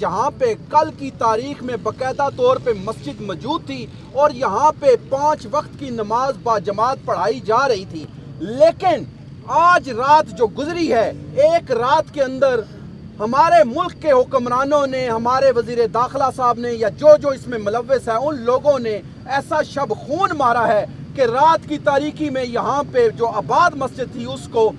جہاں پہ کل کی تاریخ میں باقاعدہ طور پہ مسجد موجود تھی اور یہاں پہ 5 وقت کی نماز با جماعت پڑھائی جا رہی تھی، لیکن آج رات جو گزری ہے، ایک رات کے اندر ہمارے ملک کے حکمرانوں نے، ہمارے وزیر داخلہ صاحب نے یا جو اس میں ملوث ہے، ان لوگوں نے ایسا شب خون مارا ہے کہ رات کی تاریکی میں یہاں پہ جو آباد مسجد تھی اس کو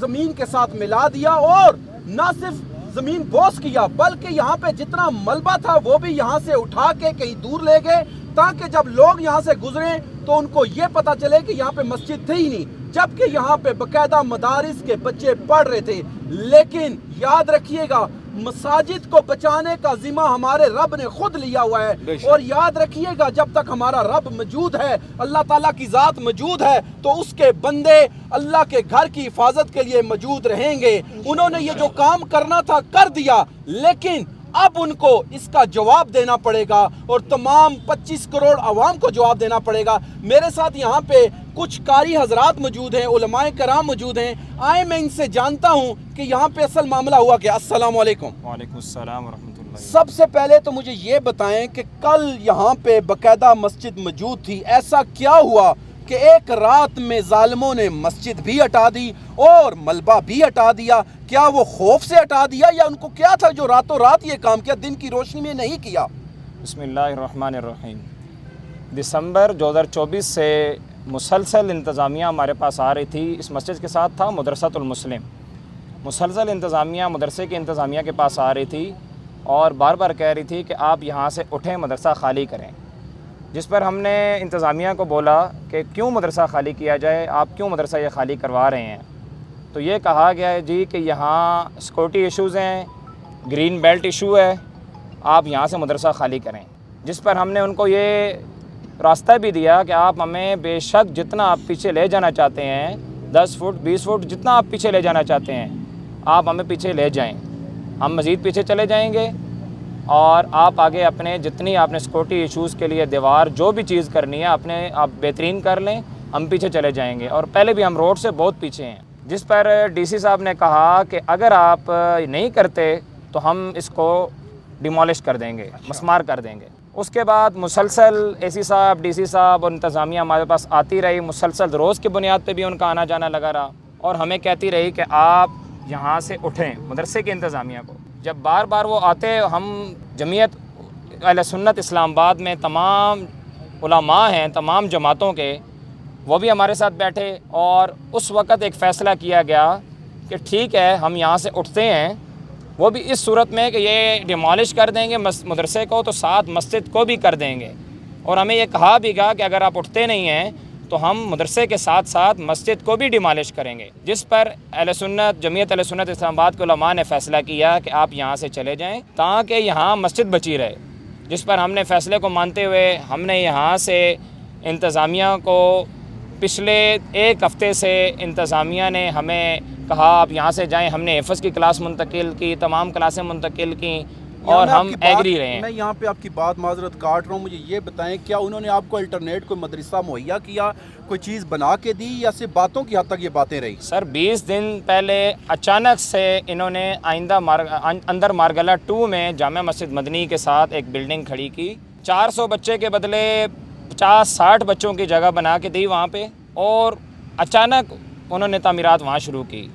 زمین کے ساتھ ملا دیا، اور نہ صرف زمین بوس کیا بلکہ یہاں پہ جتنا ملبہ تھا وہ بھی یہاں سے اٹھا کے کہیں دور لے گئے، تاکہ جب لوگ یہاں سے گزریں تو ان کو یہ پتا چلے کہ یہاں پہ مسجد تھی ہی نہیں، جبکہ یہاں پہ باقاعدہ مدارس کے بچے پڑھ رہے تھے۔ لیکن یاد رکھیے گا، مساجد کو بچانے کا ذمہ ہمارے رب نے خود لیا ہوا ہے، اور یاد رکھیے گا جب تک ہمارا رب موجود ہے، اللہ تعالیٰ کی ذات موجود ہے، تو اس کے بندے اللہ کے گھر کی حفاظت کے لیے موجود رہیں گے۔ انہوں نے یہ جو کام کرنا تھا کر دیا، لیکن اب ان کو اس کا جواب دینا پڑے گا، اور تمام 25 کروڑ عوام کو جواب دینا پڑے گا۔ میرے ساتھ یہاں پہ کچھ قاری حضرات موجود ہیں، علماء کرام موجود ہیں، آئے میں ان سے جانتا ہوں کہ یہاں پہ اصل معاملہ ہوا کیا۔ السلام علیکم۔ وعلیکم السلام ورحمۃ اللہ۔ سب سے پہلے تو مجھے یہ بتائیں کہ کل یہاں پہ باقاعدہ مسجد موجود تھی، ایسا کیا ہوا کہ ایک رات میں ظالموں نے مسجد بھی ہٹا دی اور ملبہ بھی ہٹا دیا؟ کیا وہ خوف سے ہٹا دیا یا ان کو کیا تھا جو راتوں رات یہ کام کیا، دن کی روشنی میں نہیں کیا؟ بسم اللہ الرحمن الرحیم۔ دسمبر 2024 سے مسلسل انتظامیہ ہمارے پاس آ رہی تھی، اس مسجد کے ساتھ تھا مدرسۃ المسلم، مسلسل انتظامیہ مدرسے کی انتظامیہ کے پاس آ رہی تھی اور بار بار کہہ رہی تھی کہ آپ یہاں سے اٹھیں، مدرسہ خالی کریں، جس پر ہم نے انتظامیہ کو بولا کہ کیوں مدرسہ خالی کیا جائے، آپ کیوں مدرسہ یہ خالی کروا رہے ہیں؟ تو یہ کہا گیا ہے جی کہ یہاں سیکورٹی ایشوز ہیں، گرین بیلٹ ایشو ہے، آپ یہاں سے مدرسہ خالی کریں، جس پر ہم نے ان کو یہ راستہ بھی دیا کہ آپ ہمیں بے شک جتنا آپ پیچھے لے جانا چاہتے ہیں، 10 فٹ 20 فٹ جتنا آپ پیچھے لے جانا چاہتے ہیں آپ ہمیں پیچھے لے جائیں، ہم مزید پیچھے چلے جائیں گے، اور آپ آگے اپنے جتنی آپ نے سیکورٹی ایشوز کے لیے دیوار جو بھی چیز کرنی ہے اپنے آپ بہترین کر لیں، ہم پیچھے چلے جائیں گے، اور پہلے بھی ہم روڈ سے بہت پیچھے ہیں۔ جس پر ڈی سی صاحب نے کہا کہ اگر آپ نہیں کرتے تو ہم اس کو ڈیمالش کر دیں گے، مسمار کر دیں گے۔ اس کے بعد مسلسل اے سی صاحب، ڈی سی صاحب اور انتظامیہ ہمارے پاس آتی رہی، مسلسل روز کی بنیاد پہ بھی ان کا آنا جانا لگا رہا، اور ہمیں کہتی رہی کہ آپ یہاں سے اٹھیں، مدرسے کی انتظامیہ کو۔ جب بار بار وہ آتے، ہم جمعیت اہل سنت اسلام آباد میں تمام علماء ہیں، تمام جماعتوں کے، وہ بھی ہمارے ساتھ بیٹھے، اور اس وقت ایک فیصلہ کیا گیا کہ ٹھیک ہے ہم یہاں سے اٹھتے ہیں، وہ بھی اس صورت میں کہ یہ ڈیمالش کر دیں گے مدرسے کو تو ساتھ مسجد کو بھی کر دیں گے، اور ہمیں یہ کہا بھی گیا کہ اگر آپ اٹھتے نہیں ہیں تو ہم مدرسے کے ساتھ ساتھ مسجد کو بھی ڈیمالش کریں گے۔ جس پر اہل سنت، جمعیت اہل سنت اسلام آباد کے علماء نے فیصلہ کیا کہ آپ یہاں سے چلے جائیں تاکہ یہاں مسجد بچی رہے، جس پر ہم نے فیصلے کو مانتے ہوئے ہم نے یہاں سے انتظامیہ کو پچھلے 1 ہفتے سے انتظامیہ نے ہمیں کہا آپ یہاں سے جائیں، ہم نے حفظ کی کلاس منتقل کی، تمام کلاسیں منتقل کی، اور ہم ایگری رہے ہیں۔ میں یہاں پہ آپ کی بات معذرت کاٹ رہا ہوں، مجھے یہ بتائیں کیا انہوں نے آپ کو الٹرنیٹ کوئی مدرسہ مہیا کیا، کوئی چیز بنا کے دی، یا صرف باتوں کی حد تک یہ باتیں رہی؟ سر 20 دن پہلے اچانک سے انہوں نے اندر مارگلہ 2 میں جامع مسجد مدنی کے ساتھ ایک بلڈنگ کھڑی کی، 400 بچے کے بدلے 50-60 بچوں کی جگہ بنا کے دی وہاں پہ، اور اچانک انہوں نے تعمیرات وہاں شروع کی،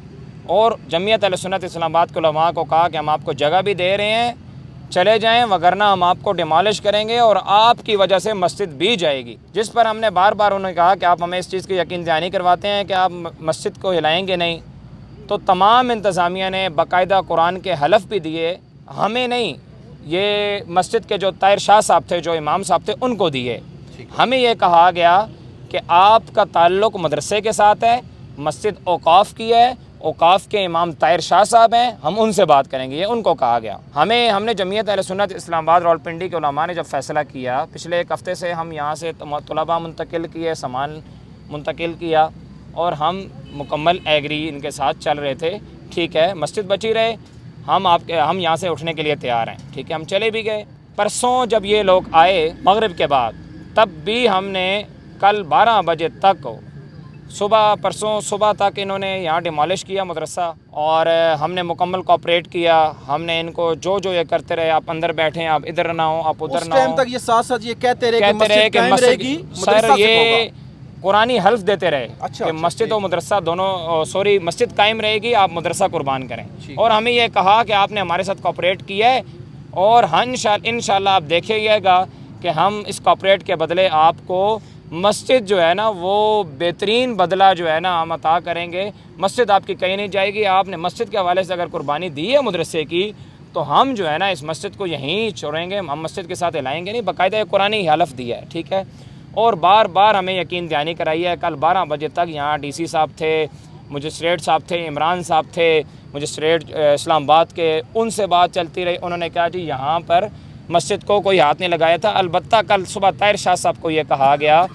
اور جمعیت اہل سنت اسلام آباد کے علماء کو کہا کہ ہم آپ کو جگہ بھی دے رہے ہیں، چلے جائیں، وگرنہ ہم آپ کو ڈیمالش کریں گے اور آپ کی وجہ سے مسجد بھی جائے گی۔ جس پر ہم نے بار بار انہوں نے کہا کہ آپ ہمیں اس چیز کی یقین دہانی کرواتے ہیں کہ آپ مسجد کو ہلائیں گے نہیں، تو تمام انتظامیہ نے باقاعدہ قرآن کے حلف بھی دیے، ہمیں نہیں، یہ مسجد کے جو طاہر شاہ صاحب تھے، جو امام صاحب تھے، ان کو دیے۔ ہمیں یہ کہا گیا کہ آپ کا تعلق مدرسے کے ساتھ ہے، مسجد اوقاف کی ہے، اوقاف کے امام طاہر شاہ صاحب ہیں، ہم ان سے بات کریں گے، یہ ان کو کہا گیا۔ ہم نے جمعیت اہل سنت اسلام آباد راولپنڈی کے علماء نے جب فیصلہ کیا، پچھلے 1 ہفتے سے ہم یہاں سے طلباء منتقل کیے، سامان منتقل کیا، اور ہم مکمل ایگری ان کے ساتھ چل رہے تھے، ٹھیک ہے مسجد بچی رہے، ہم یہاں سے اٹھنے کے لیے تیار ہیں، ٹھیک ہے ہم چلے بھی گئے۔ پرسوں جب یہ لوگ آئے مغرب کے بعد، تب بھی ہم نے کل 12 بجے تک صبح پرسوں صبح تک انہوں نے یہاں ڈیمالش کیا مدرسہ، اور ہم نے مکمل کوآپریٹ کیا. ہم نے ان کو جو یہ کرتے رہے، آپ اندر بیٹھیں، آپ ادھر نہ ہوں، آپ ادھر اس نہ ٹائم ہوں. تک یہ ساتھ ساتھ یہ کہتے رہے کہ مسجد رہے گی، سر مدرسہ یہ قرآنی حلف دیتے رہے اچھا کہ مسجد و مدرسہ دونوں مسجد قائم رہے گی، آپ مدرسہ قربان کریں. اور ہمیں یہ کہا کہ آپ نے ہمارے ساتھ کوآپریٹ کیا ہے، اور انشاءاللہ آپ دیکھیے گا کہ ہم اس کوآپریٹ کے بدلے آپ کو مسجد جو ہے نا وہ بہترین بدلہ جو ہے نا ہم عطا کریں گے. مسجد آپ کی کہیں نہیں جائے گی. آپ نے مسجد کے حوالے سے اگر قربانی دی ہے مدرسے کی، تو ہم جو ہے نا اس مسجد کو یہیں چھوڑیں گے، ہم مسجد کے ساتھ ہلائیں گے نہیں. باقاعدہ قرآنی حلف دیا ہے، ٹھیک ہے. اور بار بار ہمیں یقین دہانی کرائی ہے. کل 12 بجے تک یہاں ڈی سی صاحب تھے، مجسٹریٹ صاحب تھے، عمران صاحب تھے مجسٹریٹ اسلام آباد کے، ان سے بات چلتی رہی. انہوں نے کہا جی یہاں پر مسجد کو کوئی ہاتھ نہیں لگایا تھا. البتہ کل صبح طاہر شاہ صاحب کو یہ کہا گیا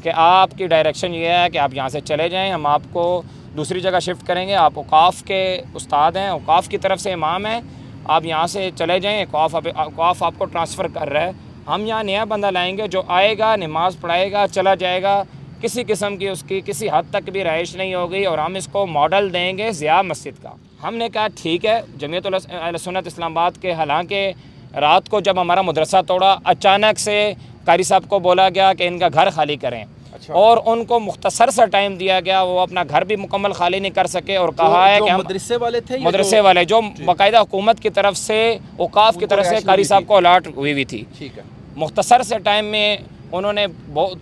کہ آپ کی ڈائریکشن یہ ہے کہ آپ یہاں سے چلے جائیں، ہم آپ کو دوسری جگہ شفٹ کریں گے. آپ اوقاف کے استاد ہیں، اوقاف کی طرف سے امام ہیں، آپ یہاں سے چلے جائیں. اوقاف آپ کو ٹرانسفر کر رہا ہے. ہم یہاں نیا بندہ لائیں گے جو آئے گا، نماز پڑھائے گا، چلا جائے گا. کسی قسم کی اس کی کسی حد تک بھی رہائش نہیں ہوگی، اور ہم اس کو ماڈل دیں گے ضیاء مسجد کا. ہم نے کہا ٹھیک ہے. جمعیت اہل سنت اسلام آباد کے، حالانکہ رات کو جب ہمارا مدرسہ توڑا، اچانک سے قاری صاحب کو بولا گیا کہ ان کا گھر خالی کریں، اور ان کو مختصر سا ٹائم دیا گیا. وہ اپنا گھر بھی مکمل خالی نہیں کر سکے، اور کہا ہے کہ ہم مدرسے والے تھے، مدرسے والے جو باقاعدہ حکومت کی طرف سے، اوقاف کی طرف سے قاری صاحب کو الاٹ ہوئی تھی. مختصر سے ٹائم میں انہوں نے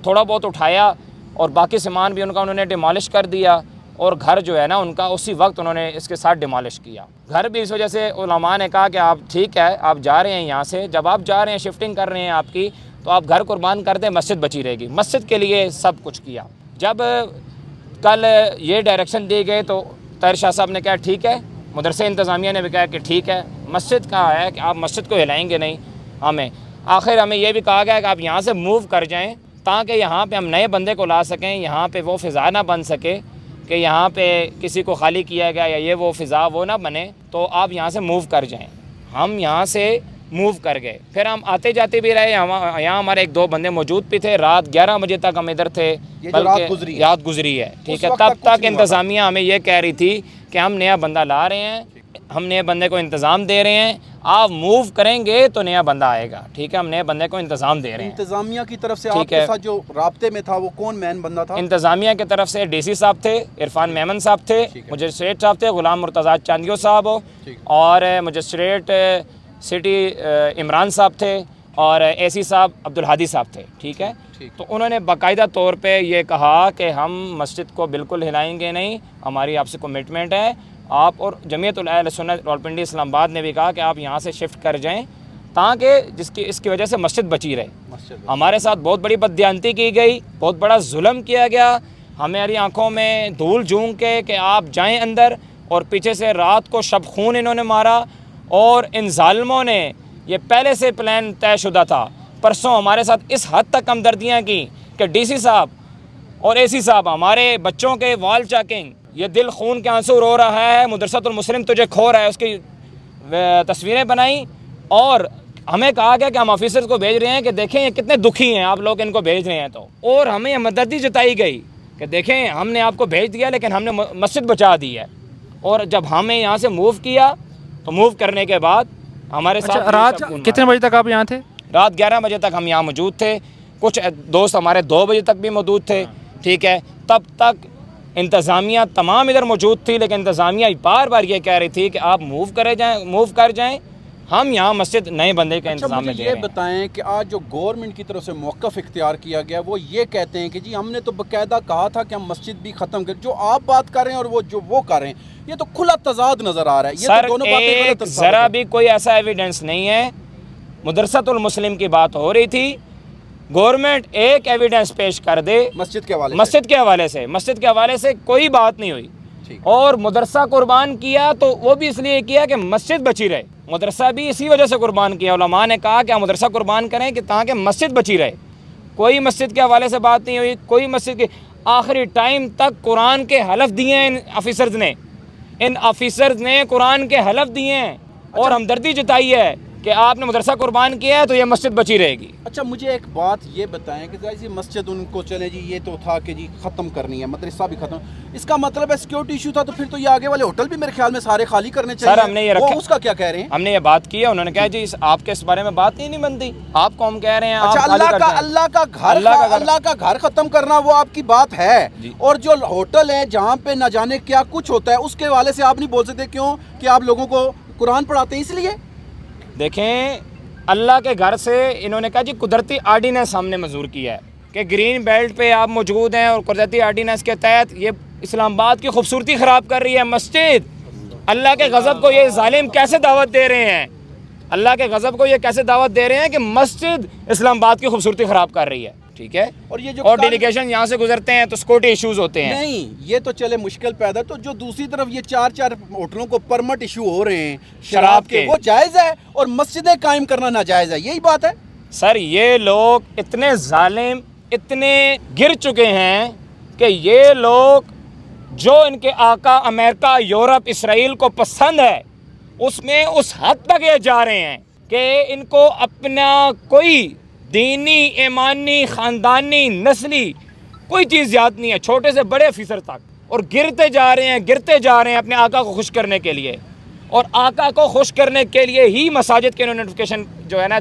تھوڑا بہت اٹھایا، اور باقی سامان بھی ان کا انہوں نے ڈیمالش کر دیا. اور گھر جو ہے نا ان کا اسی وقت انہوں نے اس کے ساتھ ڈیمالش کیا. گھر بھی اس وجہ سے علماء نے کہا کہ آپ ٹھیک ہے، آپ جا رہے ہیں یہاں سے، جب آپ جا رہے ہیں شفٹنگ کر رہے ہیں آپ کی، تو آپ گھر قربان کر دیں، مسجد بچی رہے گی. مسجد کے لیے سب کچھ کیا. جب کل یہ ڈائریکشن دی گئی تو طاہر شاہ صاحب نے کہا ٹھیک ہے، مدرسے انتظامیہ نے بھی کہا کہ ٹھیک ہے. مسجد کا ہے کہ آپ مسجد کو ہلائیں گے نہیں. آخر ہمیں یہ بھی کہا گیا کہ آپ یہاں سے موو کر جائیں، تاکہ یہاں پہ ہم نئے بندے کو لا سکیں. یہاں پہ وہ فضا نہ بن سکے کہ یہاں پہ کسی کو خالی کیا گیا یا یہ وہ فضا وہ نہ بنے، تو آپ یہاں سے موو کر جائیں. ہم یہاں سے موو کر گئے. پھر ہم آتے جاتے بھی رہے. یہاں ہمارے ایک دو بندے موجود بھی تھے. رات 11 بجے تک ہم ادھر تھے، بلکہ رات گزری ہے، ٹھیک ہے. تب تک انتظامیہ ہمیں یہ کہہ رہی تھی کہ ہم نیا بندہ لا رہے ہیں، ہم نئے بندے کو انتظام دے رہے ہیں، آپ موو کریں گے تو نیا بندہ آئے گا، ٹھیک ہے. ہم نئے بندے کو انتظام دے رہے ہیں. انتظامیہ کی طرف سے آپ کے ساتھ جو رابطے میں تھا وہ کون مین بندہ تھا؟ انتظامیہ کی طرف سے ڈی سی صاحب تھے، عرفان میمن صاحب تھے، مجسٹریٹ صاحب تھے غلام مرتضیٰ چاندیو صاحب، اور مجسٹریٹ سٹی عمران صاحب تھے، اور اے سی صاحب عبدالحادی صاحب تھے، ٹھیک ہے. تو انہوں نے باقاعدہ طور پہ یہ کہا کہ ہم مسجد کو بالکل ہلائیں گے نہیں، ہماری آپ سے کمٹمنٹ ہے. آپ اور جمعیت اہل سنت راولپنڈی اسلام آباد نے بھی کہا کہ آپ یہاں سے شفٹ کر جائیں، تاکہ اس کی وجہ سے مسجد بچی رہے. ہمارے ساتھ بہت بڑی بددیانتی کی گئی، بہت بڑا ظلم کیا گیا. ہماری آنکھوں میں دھول جھونک کے کہ آپ جائیں اندر، اور پیچھے سے رات کو شب خون انہوں نے مارا. اور ان ظالموں نے یہ پہلے سے پلان طے شدہ تھا. پرسوں ہمارے ساتھ اس حد تک ہمدردیاں کی کہ ڈی سی صاحب اور اے سی صاحب ہمارے بچوں کے وال چاکنگ، یہ دل خون کے آنسو رو رہا ہے، مدرسۃ المسلم تجھے کھو رہا ہے، اس کی تصویریں بنائیں. اور ہمیں کہا گیا کہ ہم آفیسرز کو بھیج رہے ہیں کہ دیکھیں یہ کتنے دکھی ہیں، آپ لوگ ان کو بھیج رہے ہیں. تو اور ہمیں ہمدردی جتائی گئی کہ دیکھیں ہم نے آپ کو بھیج دیا، لیکن ہم نے مسجد بچا دی ہے. اور جب ہمیں یہاں سے موو کیا، تو موو کرنے کے بعد ہمارے ساتھ رات کتنے بجے تک آپ یہاں تھے؟ رات 11 بجے تک ہم یہاں موجود تھے. کچھ دوست ہمارے 2 بجے تک بھی موجود تھے، ٹھیک ہے. تب تک انتظامیہ تمام ادھر موجود تھی، لیکن انتظامیہ بار بار یہ کہہ رہی تھی کہ آپ موو کر جائیں، ہم یہاں مسجد نئے بندے کا انتظام میں دے رہے ہیں. یہ بتائیں کہ آج جو گورنمنٹ کی طرف سے موقف اختیار کیا گیا، وہ یہ کہتے ہیں کہ جی ہم نے تو باقاعدہ کہا تھا کہ ہم مسجد بھی ختم کریں. جو آپ بات کر رہے ہیں اور وہ جو وہ کر رہے ہیں، یہ تو کھلا تضاد نظر آ رہا ہے. یہ سر تو دونوں باتیں ایک ذرا بھی کوئی ایسا ایویڈنس نہیں ہے. مدرسۃ المسلم کی بات ہو رہی تھی، گورنمنٹ ایک ایویڈنس پیش کر دے مسجد کے حوالے سے کوئی بات نہیں ہوئی. اور مدرسہ قربان کیا تو وہ بھی اس لیے کیا کہ مسجد بچی رہے. مدرسہ بھی اسی وجہ سے قربان کیا. علماء نے کہا کہ ہم مدرسہ قربان کریں کہ تاکہ مسجد بچی رہے. کوئی مسجد کے حوالے سے بات نہیں ہوئی. کوئی مسجد کے آخری ٹائم تک قرآن کے حلف دیے ہیں ان آفیسرز نے قرآن کے حلف دیے ہیں، اور ہمدردی جتائی ہے کہ آپ نے مدرسہ قربان کیا ہے تو یہ مسجد بچی رہے گی۔ اچھا مجھے ایک بات یہ بتائیں کہ ظاہر سی مسجد ان کو چلے جی یہ تو تھا کہ جی ختم کرنی ہے، مدرسہ بھی ختم، اس کا مطلب ہے سیکورٹی ایشو تھا، تو پھر تو یہ آگے والے ہوٹل بھی میرے خیال میں سارے خالی کرنے چاہیے۔ سر ہم نے یہ رکھا، وہ اس کا کیا کہہ رہے ہیں؟ ہم نے یہ بات کی ہے، انہوں نے کہا جی آپ کے اس بارے میں بات ہی نہیں بنتی، آپ کو ہم کہہ رہے ہیں اچھا اللہ کا گھر ختم کرنا وہ آپ کی بات ہے، اور جو ہوٹل ہے جہاں پہ نہ جانے کیا کچھ ہوتا ہے اس کے حوالے سے آپ نہیں بول سکتے کیوں کہ آپ لوگوں کو قرآن پڑھاتے ہیں اس لیے؟ دیکھیں اللہ کے گھر سے انہوں نے کہا جی قدرتی آرڈیننس ہم نے منظور کیا ہے کہ گرین بیلٹ پہ آپ موجود ہیں، اور قدرتی آرڈیننس کے تحت یہ اسلام آباد کی خوبصورتی خراب کر رہی ہے مسجد۔ اللہ کے غضب کو یہ ظالم کیسے دعوت دے رہے ہیں، اللہ کے غضب کو یہ کیسے دعوت دے رہے ہیں کہ مسجد اسلام آباد کی خوبصورتی خراب کر رہی ہے، ٹھیک ہے؟ اور ڈیلیگیشن یہاں سے گزرتے ہیں تو سیکورٹی ایشوز ہوتے ہیں۔ نہیں یہ تو چلے مشکل پیدا، تو جو دوسری طرف یہ چار ہوٹلوں کو پرمٹ ایشو ہو رہے ہیں شراب کے، وہ جائز ہے اور مسجدیں قائم کرنا ناجائز ہے، یہی بات ہے؟ سر یہ لوگ اتنے ظالم، اتنے گر چکے ہیں کہ یہ لوگ جو ان کے آقا امریکہ، یورپ، اسرائیل کو پسند ہے اس میں اس حد تک یہ جا رہے ہیں کہ ان کو اپنا کوئی دینی، ایمانی، خاندانی، نسلی کوئی چیز یاد نہیں ہے، چھوٹے سے بڑے آفیسر تک، اور گرتے جا رہے ہیں اپنے آقا کو خوش کرنے کے لیے، اور آقا کو خوش کرنے کے لیے ہی مساجد کے انہوں نے نوٹیفیکیشن جو ہے نا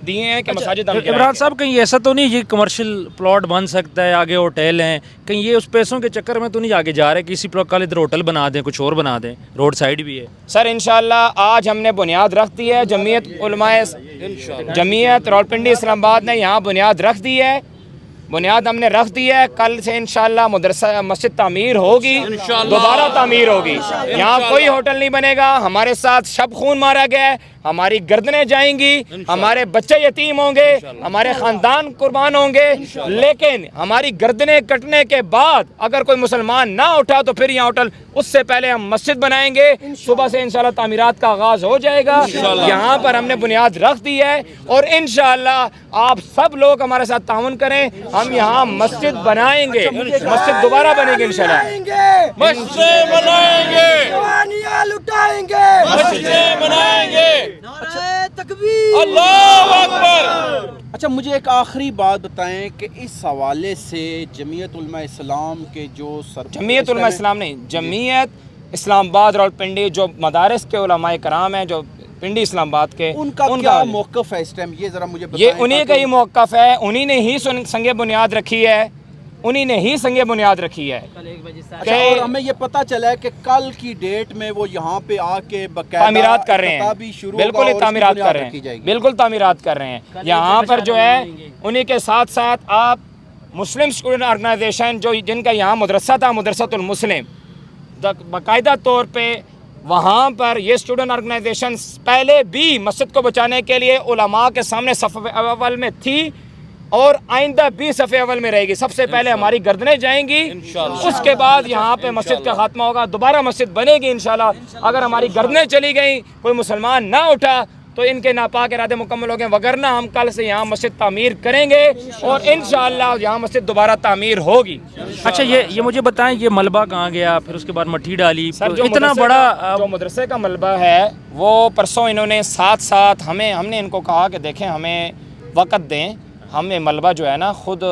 دیے ہیں کہ مساجد ہم عمران صاحب کہیں ایسا تو نہیں یہ کمرشل پلاٹ بن سکتا ہے، آگے ہوٹل ہیں، کہیں یہ اس پیسوں کے چکر میں تو نہیں آگے جا رہے کہ اسی پلاٹ کا ادھر ہوٹل بنا دیں، کچھ اور بنا دیں، روڈ سائڈ بھی ہے؟ سر انشاءاللہ آج ہم نے بنیاد رکھ دی ہے، جمعیت راولپنڈی اسلام آباد نے یہاں بنیاد رکھ دی ہے، بنیاد ہم نے رکھ دی ہے، کل سے انشاءاللہ مدرسہ مسجد تعمیر ہوگی، دوبارہ تعمیر ہوگی، یہاں کوئی ہوٹل نہیں بنے گا، ہمارے ساتھ شب خون مارا گیا ہے، ہماری گردنیں جائیں گی، ہمارے بچے یتیم ہوں گے، ہمارے خاندان قربان ہوں گے، لیکن ہماری گردنیں کٹنے کے بعد اگر کوئی مسلمان نہ اٹھا تو پھر یہاں ہوٹل، اس سے پہلے ہم مسجد بنائیں گے، صبح سے انشاءاللہ تعمیرات کا آغاز ہو جائے گا، یہاں پر ہم نے بنیاد رکھ دی ہے، اور انشاءاللہ آپ سب لوگ ہمارے ساتھ تعاون کریں، ہم یہاں مسجد بنائیں گے، مسجد دوبارہ بنے گی انشاءاللہ، مسجد بنائیں گے، قربانیاں لٹائیں گے، مسجد بنائیں گے، نعرہ تکبیر، اللہ اکبر۔ اچھا مجھے ایک آخری بات بتائیں کہ اس حوالے سے جمعیت علماء اسلام کے جو جمعیت علماء اسلام نہیں، جمعیت اسلام آباد راولپنڈی جو مدارس کے علماء کرام ہیں، جو پنڈی اسلام آباد کے، ان کا کیا موقف ہے اس ٹائم، یہ ذرا مجھے بتائیں۔ یہ انہی کا ہی موقف ہے، انہی نے ہی سنگ بنیاد رکھی ہے، انہی نے ہی سنگ بنیاد رکھی ہے۔ اچھا اور ہمیں یہ پتہ چلا ہے کہ کل کی ڈیٹ میں وہ یہاں پہ آ کے باقاعدہ تعمیرات کر رہے ہیں، بالکل ہی تعمیرات کر رہے ہیں، بالکل تعمیرات کر رہے ہیں یہاں پر جو ہے۔ انہی کے ساتھ ساتھ آپ مسلم اسٹوڈنٹ آرگنائزیشن جو جن کا یہاں مدرسہ تھا، مدرسۃ المسلم، باقاعدہ طور پہ وہاں پر یہ اسٹوڈنٹ آرگنائزیشن پہلے بھی مسجد کو بچانے کے لیے علماء کے سامنے صف اول میں تھی، اور آئندہ بھی صف اول میں رہے گی۔ سب سے پہلے ہماری گردنیں جائیں گی، اس کے بعد یہاں پہ مسجد کا خاتمہ ہوگا، دوبارہ مسجد بنے گی انشاءاللہ۔ اگر ہماری گردنیں چلی گئیں، کوئی مسلمان نہ اٹھا تو ان کے ناپاک ارادے مکمل ہو گئے، وگرنہ ہم کل سے یہاں مسجد تعمیر کریں گے، اور انشاءاللہ یہاں مسجد دوبارہ تعمیر ہوگی۔ اچھا یہ مجھے بتائیں یہ ملبہ کہاں گیا، پھر اس کے بعد مٹی ڈالی، سر اتنا بڑا جو مدرسے کا ملبہ ہے وہ پرسوں انہوں نے ساتھ ہم نے ان کو کہا کہ دیکھیں ہمیں وقت دیں، ہم یہ ملبہ جو ہے نا خود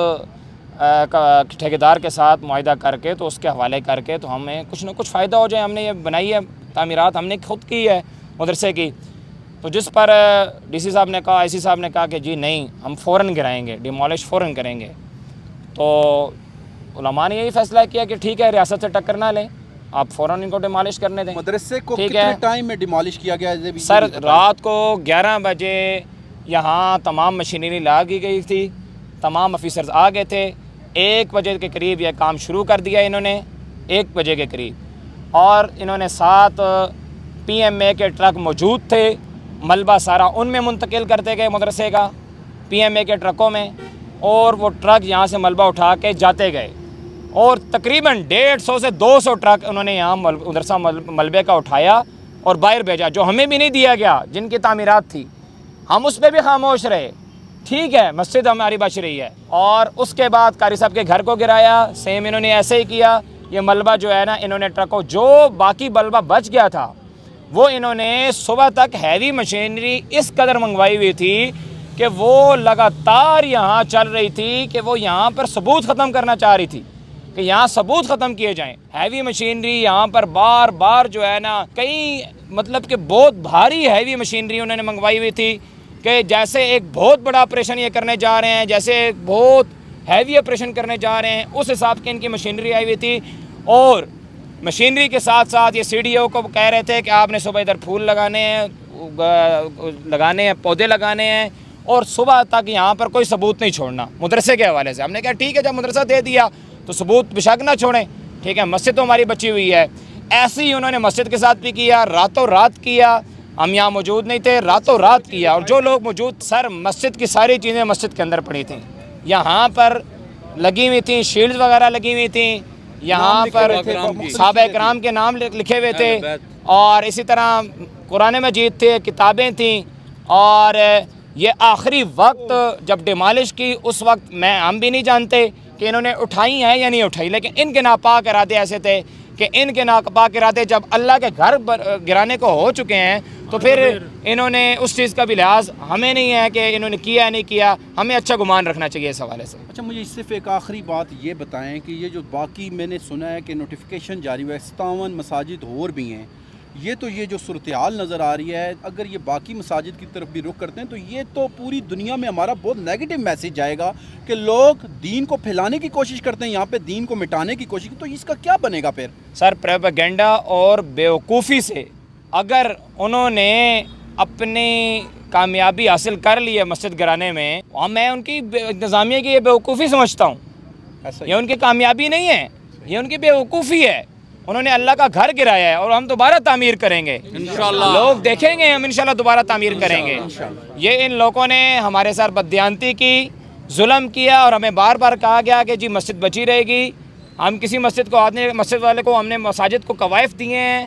ٹھیکیدار کے ساتھ معاہدہ کر کے تو اس کے حوالے کر کے تو ہمیں کچھ نہ کچھ فائدہ ہو جائے۔ ہم نے یہ بنائی ہے تعمیرات، ہم نے خود کی ہے مدرسے کی، تو جس پر ڈی سی صاحب نے کہا، آئی سی صاحب نے کہا کہ جی نہیں ہم فوراً گرائیں گے، ڈیمالش فوراً کریں گے، تو علماء نے یہی فیصلہ کیا کہ ٹھیک ہے ریاست سے ٹکر نہ لیں، آپ فوراً ان کو ڈیمالش کرنے دیں۔ مدرسے کو کتنے ٹائم میں ڈیمالش کیا گیا ہے؟ سر رات کو 11 بجے یہاں تمام مشینری لاگی گئی تھی، تمام آفیسرز آ گئے تھے، 1 بجے کے قریب یہ کام شروع کر دیا انہوں نے، 1 بجے کے قریب، اور انہوں نے 7 PMA کے ٹرک موجود تھے، ملبہ سارا ان میں منتقل کرتے گئے مدرسے کا PMA کے ٹرکوں میں، اور وہ ٹرک یہاں سے ملبہ اٹھا کے جاتے گئے، اور تقریباً 150 سے 200 ٹرک انہوں نے یہاں مدرسہ ملبے کا اٹھایا اور باہر بھیجا، جو ہمیں بھی نہیں دیا گیا، جن کی تعمیرات تھی، ہم اس پہ بھی خاموش رہے، ٹھیک ہے مسجد ہماری بچ رہی ہے۔ اور اس کے بعد قاری صاحب کے گھر کو گرایا، سیم انہوں نے ایسے ہی کیا، یہ ملبہ جو ہے نا انہوں نے ٹرکوں جو باقی ملبہ بچ گیا تھا وہ انہوں نے صبح تک ہیوی مشینری اس قدر منگوائی ہوئی تھی کہ وہ لگاتار یہاں چل رہی تھی کہ وہ یہاں پر ثبوت ختم کرنا چاہ رہی تھی کہ یہاں ثبوت ختم کیے جائیں. ہیوی مشینری یہاں پر بار بار جو ہے نا کئی مطلب کہ بہت بھاری ہیوی مشینری انہوں نے منگوائی ہوئی تھی کہ جیسے ایک بہت بڑا آپریشن یہ کرنے جا رہے ہیں, جیسے ایک بہت ہیوی آپریشن کرنے جا رہے ہیں, اس حساب کی ان کی مشینری آئی ہوئی تھی. اور مشینری کے ساتھ ساتھ یہ سی ڈی او کو کہہ رہے تھے کہ آپ نے صبح ادھر پھول لگانے ہیں, پودے لگانے ہیں, اور صبح تک یہاں پر کوئی ثبوت نہیں چھوڑنا مدرسے کے حوالے سے. ہم نے کہا ٹھیک ہے, جب مدرسہ دے دیا تو ثبوت بشک نہ چھوڑیں, ٹھیک ہے, مسجد تو ہماری بچی ہوئی ہے. ایسے ہی انہوں نے مسجد کے ساتھ بھی کیا, راتوں رات کیا. ہم یہاں موجود نہیں تھے, راتوں رات کیا. اور جو لوگ موجود, سر مسجد کی ساری چیزیں مسجد کے اندر پڑی تھیں, یہاں پر لگی ہوئی تھیں, شیلڈ وغیرہ لگی ہوئی تھیں, یہاں پر صحابہ کرام کے نام لکھے ہوئے تھے, اور اسی طرح قرآن مجید تھے, کتابیں تھیں. اور یہ آخری وقت جب ڈیمالش کی اس وقت ہم بھی نہیں جانتے کہ انہوں نے اٹھائی ہیں یا نہیں اٹھائی, لیکن ان کے ناپاک ارادے ایسے تھے کہ ان کے ناپاک ارادے جب اللہ کے گھر گرانے کو ہو چکے ہیں تو پھر انہوں نے اس چیز کا بھی لحاظ ہمیں نہیں ہے کہ انہوں نے کیا نہیں کیا, ہمیں اچھا گمان رکھنا چاہیے اس حوالے سے. اچھا, مجھے صرف ایک آخری بات یہ بتائیں کہ یہ جو باقی میں نے سنا ہے کہ نوٹیفیکیشن جاری ہوا ہے 57 مساجد اور بھی ہیں, یہ جو صورتحال نظر آ رہی ہے, اگر یہ باقی مساجد کی طرف بھی رخ کرتے ہیں تو یہ تو پوری دنیا میں ہمارا بہت نیگیٹو میسیج جائے گا کہ لوگ دین کو پھیلانے کی کوشش کرتے ہیں, یہاں پہ دین کو مٹانے کی کوشش, تو اس کا کیا بنے گا پھر؟ سر پروپیگنڈا اور بیوقوفی سے اگر انہوں نے اپنی کامیابی حاصل کر لی ہے مسجد گرانے میں, اور میں ان کی انتظامیہ کی یہ بیوقوفی سمجھتا ہوں. یہ ان کی کامیابی نہیں ہے, یہ ان کی بیوقوفی ہے. انہوں نے اللہ کا گھر گرایا ہے اور ہم دوبارہ تعمیر کریں گے انشاءاللہ. لوگ دیکھیں گے, ہم انشاءاللہ دوبارہ تعمیر کریں گے. یہ ان لوگوں نے ہمارے ساتھ بددیانتی کی, ظلم کیا, اور ہمیں بار بار کہا گیا کہ جی مسجد بچی رہے گی. ہم کسی مسجد کو مسجد والے کو ہم نے مساجد کو قوائف دیے ہیں,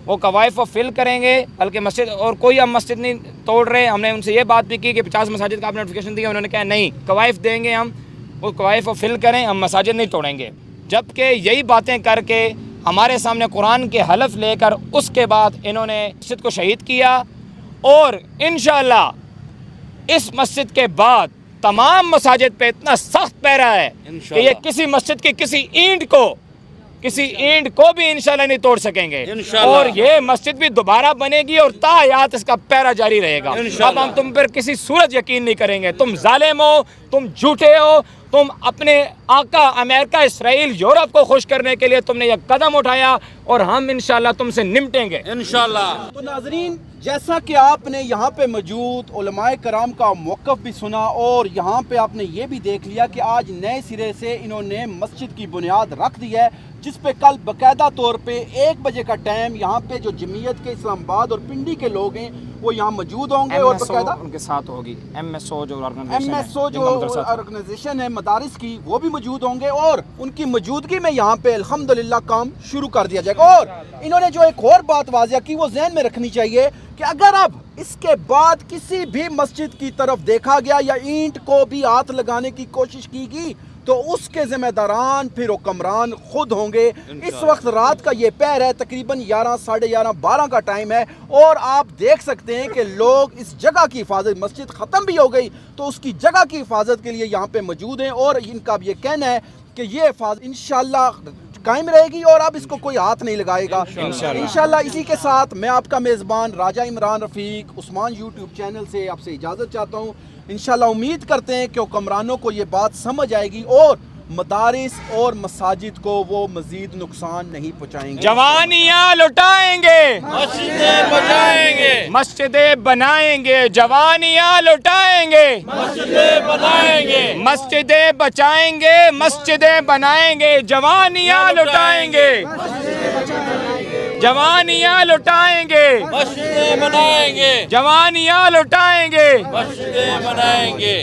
وہ قوائف وہ فل کریں گے, بلکہ مسجد اور کوئی ہم مسجد نہیں توڑ رہے. ہم نے ان سے یہ بات بھی کی کہ 50 مساجد کا آپ نے نوٹیفیکیشن دیا, انہوں نے کہا نہیں, قوائف دیں گے ہم, وہ قوائف وہ فل کریں, ہم مساجد نہیں توڑیں گے. جبکہ یہی باتیں کر کے ہمارے سامنے قرآن کے حلف لے کر اس کے بعد انہوں نے مسجد کو شہید کیا. اور انشاءاللہ اس مسجد کے بعد تمام مساجد پہ اتنا سخت پیرا ہے کہ یہ کسی مسجد کی کسی اینٹ کو بھی انشاءاللہ نہیں توڑ سکیں گے. اور یہ مسجد بھی دوبارہ بنے گی اور تا حیات اس کا پیرا جاری رہے گا. اب ہم تم پر کسی صورت یقین نہیں کریں گے. تم ظالم ہو, تم جھوٹے ہو, تم اپنے آقا امریکہ, اسرائیل, یورپ کو خوش کرنے کے لیے تم نے یہ قدم اٹھایا, اور ہم انشاءاللہ تم سے نمٹیں گے انشاءاللہ. تو ناظرین, جیسا کہ آپ نے یہاں پہ موجود علماء کرام کا موقف بھی سنا, اور یہاں پہ آپ نے یہ بھی دیکھ لیا کہ آج نئے سرے سے انہوں نے مسجد کی بنیاد رکھ دی ہے, جس پہ کل باقاعدہ طور پہ 1 بجے کا ٹائم یہاں پہ جو جمعیت کے اسلام آباد اور پنڈی کے لوگ ہیں وہ یہاں موجود ہوں گے, اور باقاعدہ ان کے ساتھ ہوگی MSO جو آرگنائزیشن ہے مدارس کی, وہ بھی موجود ہوں گے, اور ان کی موجودگی میں یہاں پہ الحمدللہ کام شروع کر دیا جائے گا. اور انہوں نے جو ایک اور بات واضح کی وہ ذہن میں رکھنی چاہیے کہ اگر اب اس کے بعد کسی بھی مسجد کی طرف دیکھا گیا یا اینٹ کو بھی ہاتھ لگانے کی کوشش کی گئی تو اس کے ذمہ داران پھر حکمران خود ہوں گے. اس وقت رات کا یہ پہر ہے, تقریباً 11, 11:30, 12 کا ٹائم ہے, اور آپ دیکھ سکتے ہیں کہ لوگ اس جگہ کی حفاظت, مسجد ختم بھی ہو گئی تو اس کی جگہ کی حفاظت کے لیے یہاں پہ موجود ہیں, اور ان کا بھی یہ کہنا ہے کہ یہ حفاظت انشاءاللہ قائم رہے گی اور اب اس کو کوئی ہاتھ نہیں لگائے گا انشاءاللہ. اسی کے ساتھ میں آپ کا میزبان راجہ عمران رفیق عثمان یوٹیوب چینل سے آپ سے اجازت چاہتا ہوں. انشاءاللہ امید کرتے ہیں کہ حکمرانوں کو یہ بات سمجھ آئے گی اور مدارس اور مساجد کو وہ مزید نقصان نہیں پہنچائیں گے. جوانیاں لٹائیں گے, مسجدیں بچائیں گے, مسجدیں بنائیں گے, جوانیاں لٹائیں گے, مسجدیں بنائیں گے, مسجدیں بچائیں گے, مسجدیں بنائیں گے, جوانیاں لٹائیں گے, جوانیاں لٹائیں گے, مسجدیں بنائیں گے, جوانیاں لٹائیں گے, مسجدیں بنائیں گے.